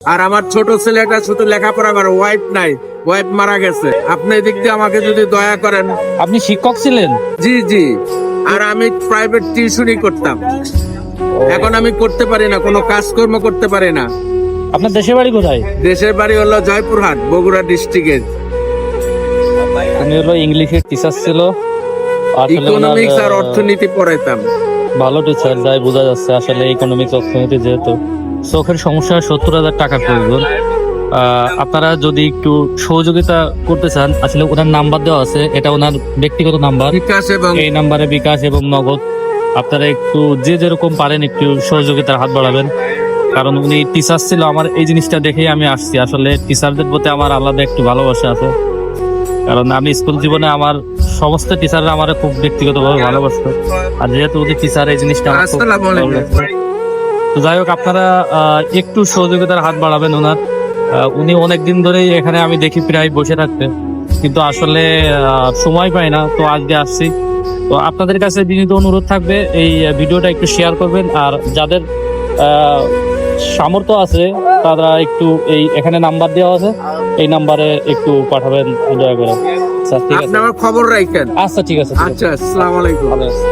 আর আমার ছোট ছেলেটা শুধু লেখাপড়া করে, ওয়াইফ নাই, ওয়াইফ মারা গেছে। আপনি এদিক দিয়ে আমাকে যদি দয়া করেন। আপনি শিক্ষক ছিলেন? জি জি। আর আমি প্রাইভেট টিউশনই করতাম। এখন আমি করতে পারি না, কোনো কাজকর্ম করতে পারি না। আপনার দেশের বাড়ি কোথায়? দেশের বাড়ি হলো জয়পুরহাট, বগুড়া ডিস্ট্রিক্টের। উনি হলো ইংলিশের টিচার ছিল, আসলে ইকোনমিক্স আর অর্থনীতি পড়াইতাম। ভালো টিচার, যাই বোঝা যাচ্ছে। আসলে ইকোনমিক্স অর্থনীতি যেহেতু চোখের সমস্যা, 70,000 টাকা প্রয়োজন। আপনারা যদি একটু সহযোগিতা করতে চান, আসলে ওনার নাম্বার দেওয়া আছে, এটা ওনার ব্যক্তিগত নাম্বার। বিকাশ এবং এই নাম্বারে বিকাশ এবং নগদ আপনারা একটু যে যেরকম পারেন একটু সহযোগিতার হাত বাড়াবেন। কারণ উনি টিচার ছিল, আমার এই জিনিসটা দেখেই আমি আসছি। আসলে টিচারদের প্রতি আমার আলাদা একটু ভালোবাসা আছে, কারণ আমি স্কুল জীবনে আমার সমস্ত টিচাররা আমার খুব ব্যক্তিগতভাবে ভালোবাসতো। আর যেহেতু উনি টিচার, এই জিনিসটা আমার খুব আসসালামু ভালো আলাইকুম। লাগছে। তো যাই হোক, আপনারা একটু সহযোগিতার হাত বাড়াবেন ওনার। উনি অনেকদিন ধরেই এখানে আমি দেখি প্রায় বসে থাকতে, কিন্তু আসলে সময় পাই না। তো আজকে আসছি। তো আপনাদের কাছে বিনীত অনুরোধ থাকবে, এই ভিডিওটা একটু শেয়ার করবেন। আর যাদের সামর্থ্য আছে তারা একটু এই এখানে নাম্বার দেওয়া আছে, এই নাম্বারে একটু পাঠাবেন দয়া করে। আচ্ছা ঠিক আপনি আছে। আমার খবর রাখেন। আচ্ছা ঠিক আছে। আচ্ছা, আসসালামু আলাইকুম। ভালো আছে।